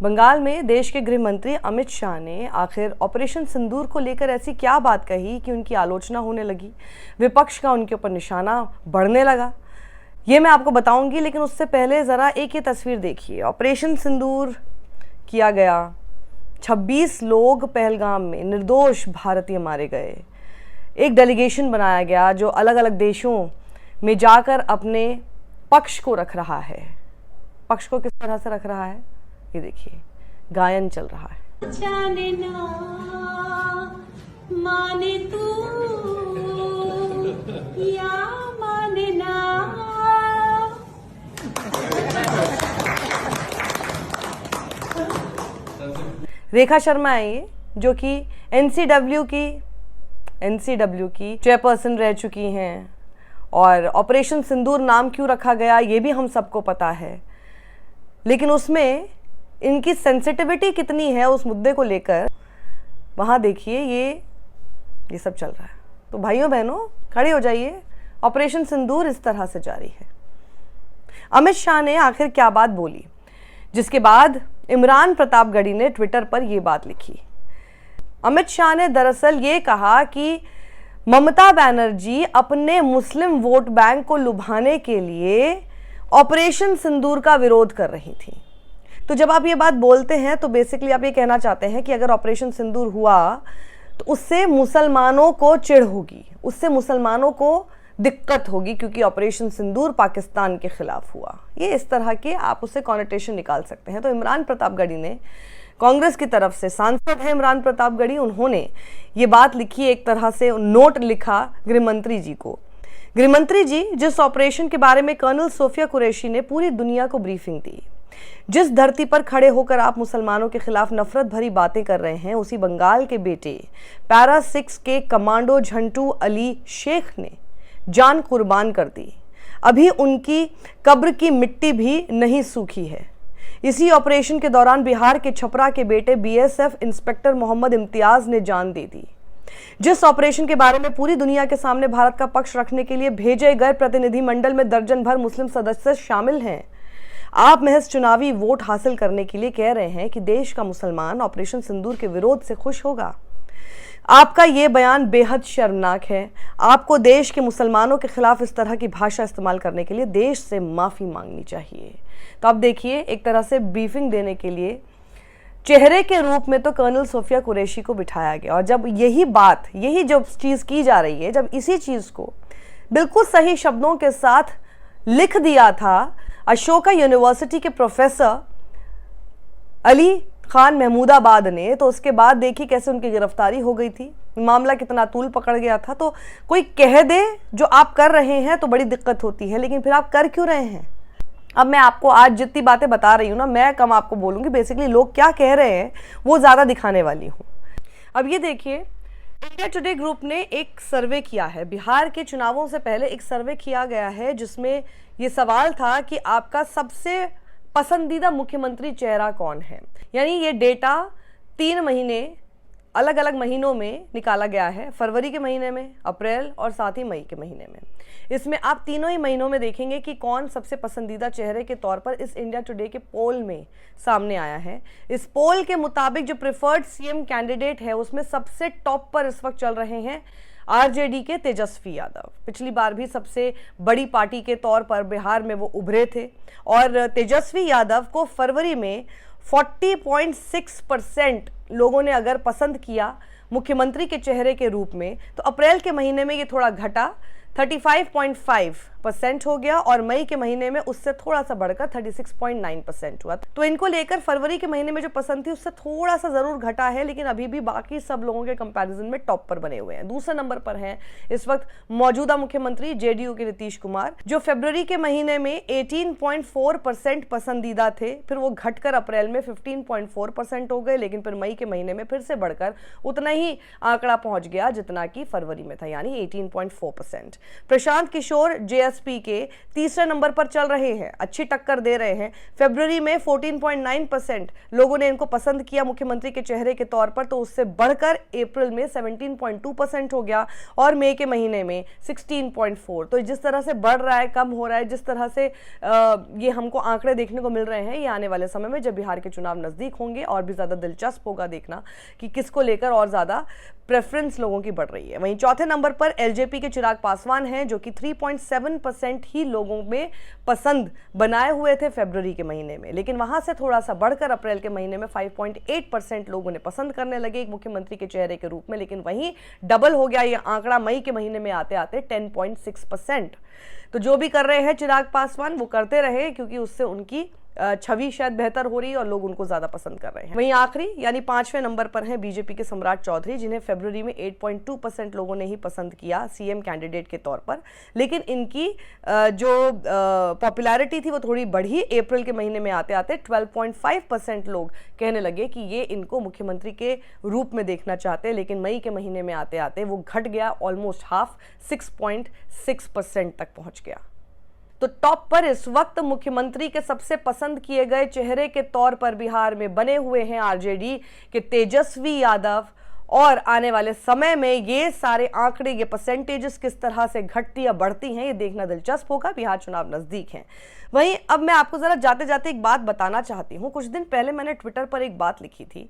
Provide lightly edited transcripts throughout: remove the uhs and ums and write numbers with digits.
बंगाल में देश के गृह मंत्री अमित शाह ने आखिर ऑपरेशन सिंदूर को लेकर ऐसी क्या बात कही कि उनकी आलोचना होने लगी, विपक्ष का उनके ऊपर निशाना बढ़ने लगा। ये मैं आपको बताऊंगी, लेकिन उससे पहले ज़रा एक ये तस्वीर देखिए। ऑपरेशन सिंदूर किया गया, 26 लोग पहलगाम में निर्दोष भारतीय मारे गए। एक डेलीगेशन बनाया गया जो अलग अलग देशों में जाकर अपने पक्ष को रख रहा है। पक्ष को किस तरह से रख रहा है, ये देखिए, गायन चल रहा है। जाने ना माने तू या माने ना। रेखा शर्मा है ये, जो कि एनसीडब्ल्यू की चेयरपर्सन रह चुकी हैं, और ऑपरेशन सिंदूर नाम क्यों रखा गया ये भी हम सबको पता है, लेकिन उसमें इनकी सेंसिटिविटी कितनी है उस मुद्दे को लेकर, वहाँ देखिए ये सब चल रहा है। तो भाइयों बहनों खड़े हो जाइए, ऑपरेशन सिंदूर इस तरह से जारी है। अमित शाह ने आखिर क्या बात बोली, जिसके बाद इमरान प्रतापगढ़ी ने ट्विटर पर यह बात लिखी। अमित शाह ने दरअसल ये कहा कि ममता बनर्जी अपने मुस्लिम वोट बैंक को लुभाने के लिए ऑपरेशन सिंदूर का विरोध कर रही थी। तो जब आप ये बात बोलते हैं तो बेसिकली आप ये कहना चाहते हैं कि अगर ऑपरेशन सिंदूर हुआ तो उससे मुसलमानों को चिढ़ होगी, उससे मुसलमानों को दिक्कत होगी, क्योंकि ऑपरेशन सिंदूर पाकिस्तान के खिलाफ हुआ। ये इस तरह के आप उससे कॉनोटेशन निकाल सकते हैं। तो इमरान प्रतापगढ़ी ने, कांग्रेस की तरफ से सांसद है इमरान प्रतापगढ़ी, उन्होंने ये बात लिखी, एक तरह से नोट लिखा गृहमंत्री जी को। गृहमंत्री जी, जिस ऑपरेशन के बारे में कर्नल सोफिया कुरैशी ने पूरी दुनिया को ब्रीफिंग दी, जिस धरती पर खड़े होकर आप मुसलमानों के खिलाफ नफरत भरी बातें कर रहे हैं, उसी बंगाल के बेटे पैरा 6 के कमांडो झंटू अली शेख ने जान कुर्बान कर दी। अभी उनकी कब्र की मिट्टी भी नहीं सूखी है। इसी ऑपरेशन के दौरान बिहार के छपरा के बेटे बीएसएफ इंस्पेक्टर मोहम्मद इम्तियाज ने जान दे दी। जिस ऑपरेशन के बारे में पूरी दुनिया के सामने भारत का पक्ष रखने के लिए भेजे गए प्रतिनिधिमंडल में दर्जन भर मुस्लिम सदस्य शामिल हैं, आप महज चुनावी वोट हासिल करने के लिए कह रहे हैं कि देश का मुसलमान ऑपरेशन सिंदूर के विरोध से खुश होगा। आपका ये बयान बेहद शर्मनाक है। आपको देश के मुसलमानों के खिलाफ इस तरह की भाषा इस्तेमाल करने के लिए देश से माफ़ी मांगनी चाहिए। तो आप देखिए, एक तरह से ब्रीफिंग देने के लिए चेहरे के रूप में तो कर्नल सोफिया कुरैशी को बिठाया गया, और जब यही जो चीज़ की जा रही है, जब इसी चीज़ को बिल्कुल सही शब्दों के साथ लिख दिया था अशोका यूनिवर्सिटी के प्रोफेसर अली खान महमूदाबाद ने, तो उसके बाद देखिए कैसे उनकी गिरफ्तारी हो गई थी, मामला कितना तूल पकड़ गया था। तो कोई कह दे जो आप कर रहे हैं तो बड़ी दिक्कत होती है, लेकिन फिर आप कर क्यों रहे हैं? अब मैं आपको आज जितनी बातें बता रही हूँ ना, मैं कम आपको बोलूँगी, बेसिकली लोग क्या कह रहे हैं वो ज़्यादा दिखाने वाली हूँ। अब ये देखिए, इंडिया टुडे ग्रुप ने एक सर्वे किया है, बिहार के चुनावों से पहले एक सर्वे किया गया है, जिसमें ये सवाल था कि आपका सबसे पसंदीदा मुख्यमंत्री चेहरा कौन है। यानी ये डेटा 3 महीने अलग अलग महीनों में निकाला गया है, फरवरी के महीने में, अप्रैल और साथ ही मई के महीने में। इसमें आप तीनों ही महीनों में देखेंगे कि कौन सबसे पसंदीदा चेहरे के तौर पर इस इंडिया टुडे के पोल में सामने आया है। इस पोल के मुताबिक जो प्रेफर्ड सीएम कैंडिडेट है, उसमें सबसे टॉप पर इस वक्त चल रहे हैं आरजेडी के तेजस्वी यादव। पिछली बार भी सबसे बड़ी पार्टी के तौर पर बिहार में वो उभरे थे, और तेजस्वी यादव को फरवरी में 40.6% लोगों ने अगर पसंद किया मुख्यमंत्री के चेहरे के रूप में, तो अप्रैल के महीने में ये थोड़ा घटा, 35.5% हो गया, और मई के महीने में उससे थोड़ा सा बढ़कर 36.9% हुआ। तो इनको लेकर फरवरी के महीने में जो पसंद थी उससे थोड़ा सा जरूर घटा है, लेकिन अभी भी बाकी सब लोगों के कंपैरिजन में टॉप पर बने हुए हैं। दूसरे नंबर पर हैं इस वक्त मौजूदा मुख्यमंत्री जेडीयू के नीतीश कुमार, जो फरवरी के महीने में 18.4% पसंदीदा थे, फिर वो घटकर अप्रैल में 15.4% हो गए, लेकिन फिर मई के महीने में फिर से बढ़कर उतना ही आंकड़ा पहुंच गया जितना कि फरवरी में था, यानी 18.4%। प्रशांत किशोर जेएसपी के तीसरे नंबर पर चल रहे हैं, अच्छी टक्कर दे रहे हैं। फरवरी में 14.9% लोगों ने इनको पसंद किया मुख्यमंत्री के चेहरे के तौर पर, तो उससे बढ़कर अप्रैल में 17.2% हो गया और मई के महीने में 16.4। तो जिस तरह से बढ़ रहा है, कम हो रहा है, जिस तरह से ये हमको आंकड़े देखने को मिल रहे हैं, ये आने वाले समय में जब बिहार के चुनाव नजदीक होंगे और भी ज्यादा दिलचस्प होगा देखना कि किसको लेकर और ज्यादा प्रेफरेंस लोगों की बढ़ रही है। वहीं चौथे नंबर पर एलजेपी के चिराग पासवान हैं, जो कि 3.7% ही लोगों में पसंद बनाए हुए थे फरवरी के महीने में, लेकिन वहां से थोड़ा सा बढ़कर अप्रैल के महीने में 5.8% लोगों ने पसंद करने लगे एक मुख्यमंत्री के चेहरे के रूप में, लेकिन वहीं डबल हो गया ये आंकड़ा मई के महीने में आते आते 10.6%। तो जो भी कर रहे हैं चिराग पासवान वो करते रहे, क्योंकि उससे उनकी छवि शायद बेहतर हो रही है और लोग उनको ज्यादा पसंद कर रहे हैं। वहीं आखिरी यानी 5वें नंबर पर हैं बीजेपी के सम्राट चौधरी, जिन्हें फरवरी में 8.2% लोगों ने ही पसंद किया सीएम कैंडिडेट के तौर पर, लेकिन इनकी जो पॉपुलैरिटी थी वो थोड़ी बढ़ी। अप्रैल के महीने में आते आते 12.5% लोग कहने लगे कि ये इनको मुख्यमंत्री के रूप में देखना चाहते हैं, लेकिन मई के महीने में आते आते वो घट गया, ऑलमोस्ट हाफ 6.6% तक पहुंच गया। तो टॉप पर इस वक्त मुख्यमंत्री के सबसे पसंद किए गए चेहरे के तौर पर बिहार में बने हुए हैं आरजेडी के तेजस्वी यादव, और आने वाले समय में ये सारे आंकड़े, ये परसेंटेजेस किस तरह से घटती या बढ़ती हैं, ये देखना दिलचस्प होगा। बिहार चुनाव नजदीक हैं। वहीं अब मैं आपको जरा जाते जाते एक बात बताना चाहती हूँ। कुछ दिन पहले मैंने ट्विटर पर एक बात लिखी थी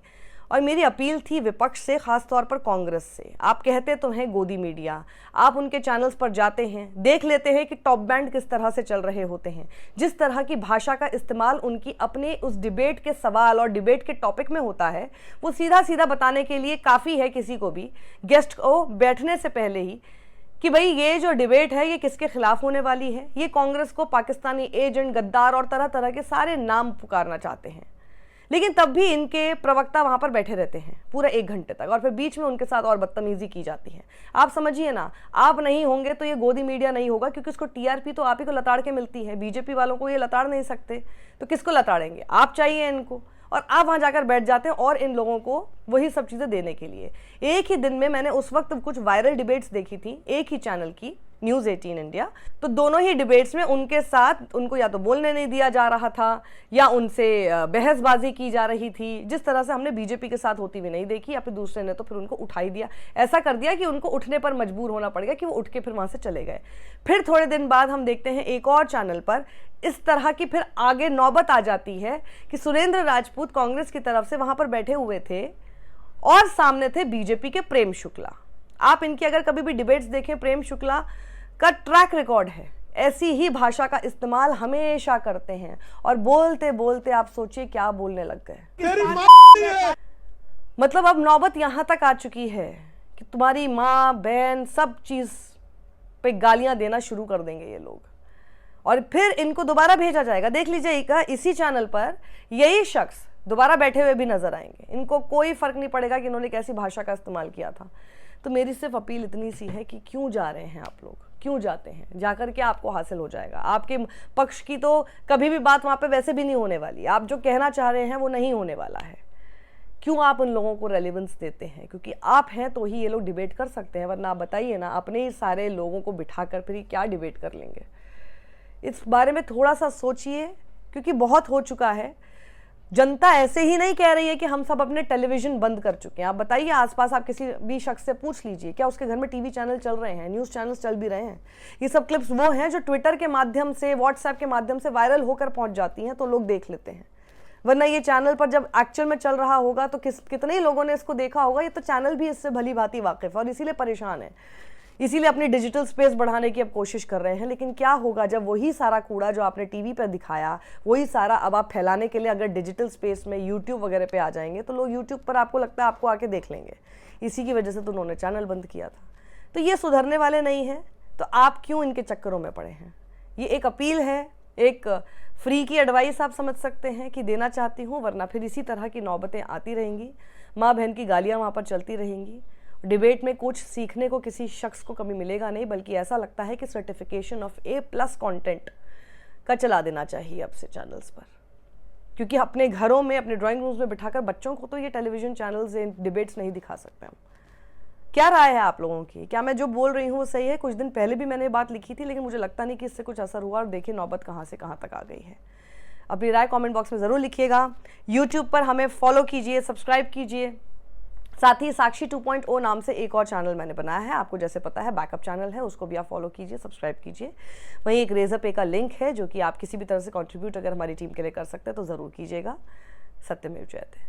और मेरी अपील थी विपक्ष से, खासतौर पर कांग्रेस से। आप कहते तो हैं गोदी मीडिया, आप उनके चैनल्स पर जाते हैं, देख लेते हैं कि टॉप बैंड किस तरह से चल रहे होते हैं, जिस तरह की भाषा का इस्तेमाल उनकी अपने उस डिबेट के सवाल और डिबेट के टॉपिक में होता है, वो सीधा सीधा बताने के लिए काफ़ी है किसी को भी, गेस्ट को बैठने से पहले ही, कि भाई ये जो डिबेट है ये किसके खिलाफ होने वाली है। ये कांग्रेस को पाकिस्तानी एजेंट, गद्दार और तरह तरह के सारे नाम पुकारना चाहते हैं, लेकिन तब भी इनके प्रवक्ता वहां पर बैठे रहते हैं पूरा 1 घंटे तक, और फिर बीच में उनके साथ और बदतमीजी की जाती है। आप समझिए ना, आप नहीं होंगे तो ये गोदी मीडिया नहीं होगा, क्योंकि उसको टीआरपी तो आप ही को लताड़ के मिलती है। बीजेपी वालों को ये लताड़ नहीं सकते, तो किसको लताड़ेंगे? आप चाहिए इनको, और आप वहां जाकर बैठ जाते हैं और इन लोगों को वही सब चीजें देने के लिए। एक ही दिन में मैंने उस वक्त कुछ वायरल डिबेट्स देखी थी एक ही चैनल की, न्यूज़ 18 इंडिया। तो दोनों ही डिबेट्स में उनके साथ उनको या तो बोलने नहीं दिया जा रहा था या उनसे बहसबाजी की जा रही थी, जिस तरह से हमने बीजेपी के साथ होती हुई नहीं देखी, या फिर दूसरे ने तो फिर उनको उठाई दिया, ऐसा कर दिया कि उनको उठने पर मजबूर होना पड़ गया कि वो उठ के फिर वहां से चले गए। फिर थोड़े दिन बाद हम देखते हैं एक और चैनल पर इस तरह की फिर आगे नौबत आ जाती है कि सुरेंद्र राजपूत कांग्रेस की तरफ से वहां पर बैठे हुए थे और सामने थे बीजेपी के प्रेम शुक्ला। आप इनकी अगर कभी भी डिबेट्स देखें, प्रेम शुक्ला का ट्रैक रिकॉर्ड है, ऐसी ही भाषा का इस्तेमाल हमेशा करते हैं, और बोलते बोलते आप सोचिए क्या बोलने लग गए। मतलब अब नौबत यहां तक आ चुकी है कि तुम्हारी माँ बहन सब चीज पे गालियां देना शुरू कर देंगे ये लोग, और फिर इनको दोबारा भेजा जाएगा। देख लीजिएगा, इसी चैनल पर यही शख्स दोबारा बैठे हुए भी नजर आएंगे। इनको कोई फर्क नहीं पड़ेगा कि इन्होंने कैसी भाषा का इस्तेमाल किया था। तो मेरी सिर्फ अपील इतनी सी है कि क्यों जा रहे हैं आप लोग, क्यों जाते हैं? जाकर के आपको हासिल हो जाएगा। आपके पक्ष की तो कभी भी बात वहाँ पे वैसे भी नहीं होने वाली। आप जो कहना चाह रहे हैं वो नहीं होने वाला है। क्यों आप उन लोगों को रेलेवेंस देते हैं? क्योंकि आप हैं तो ही ये लोग डिबेट कर सकते हैं, वरना आप बताइए ना, अपने ही सारे लोगों को बिठाकर फिर क्या डिबेट कर लेंगे? इस बारे में थोड़ा सा सोचिए, क्योंकि बहुत हो चुका है। जनता ऐसे ही नहीं कह रही है कि हम सब अपने टेलीविजन बंद कर चुके हैं। आप बताइए आसपास, आप किसी भी शख्स से पूछ लीजिए, क्या उसके घर में टीवी चैनल चल रहे हैं, न्यूज़ चैनल्स चल भी रहे हैं? ये सब क्लिप्स वो हैं जो ट्विटर के माध्यम से, व्हाट्सएप के माध्यम से वायरल होकर पहुंच जाती हैं, तो लोग देख लेते हैं। वरना ये चैनल पर जब एक्चुअल में चल रहा होगा तो कितने ही लोगों ने इसको देखा होगा। ये तो चैनल भी इससे भली भांति वाकिफ है और इसीलिए परेशान है, इसीलिए अपनी डिजिटल स्पेस बढ़ाने की अब कोशिश कर रहे हैं। लेकिन क्या होगा जब वही सारा कूड़ा जो आपने टीवी पर दिखाया, वही सारा अब आप फैलाने के लिए अगर डिजिटल स्पेस में यूट्यूब वगैरह पे आ जाएंगे, तो लोग यूट्यूब पर आपको लगता है आपको आके देख लेंगे। इसी की वजह से तो उन्होंने चैनल बंद किया था। तो ये सुधरने वाले नहीं हैं, तो आप क्यों इनके चक्करों में पड़े हैं? ये एक अपील है, एक फ्री की एडवाइस आप समझ सकते हैं कि देना चाहती हूँ, वरना फिर इसी तरह की नौबतें आती रहेंगी। माँ बहन की गालियाँ वहाँ पर चलती रहेंगी। डिबेट में कुछ सीखने को किसी शख्स को कभी मिलेगा नहीं, बल्कि ऐसा लगता है कि सर्टिफिकेशन ऑफ A+ कंटेंट का चला देना चाहिए अब से चैनल्स पर। क्योंकि अपने घरों में, अपने ड्राइंग रूम्स में बिठाकर बच्चों को तो ये टेलीविजन चैनल्स डिबेट्स नहीं दिखा सकते हम। क्या राय है आप लोगों की? क्या मैं जो बोल रही हूँ वो सही है? कुछ दिन पहले भी मैंने ये बात लिखी थी, लेकिन मुझे लगता नहीं कि इससे कुछ असर हुआ, और देखिए नौबत कहाँ से कहाँ तक आ गई है। अपनी राय कमेंट बॉक्स में ज़रूर लिखिएगा। यूट्यूब पर हमें फॉलो कीजिए, सब्सक्राइब कीजिए। साथ ही साक्षी 2.0 नाम से एक और चैनल मैंने बनाया है, आपको जैसे पता है बैकअप चैनल है, उसको भी आप फॉलो कीजिए, सब्सक्राइब कीजिए। वहीं एक रेजर पे का लिंक है जो कि आप किसी भी तरह से कंट्रीब्यूट अगर हमारी टीम के लिए कर सकते हैं तो ज़रूर कीजिएगा। सत्यमेव जयते।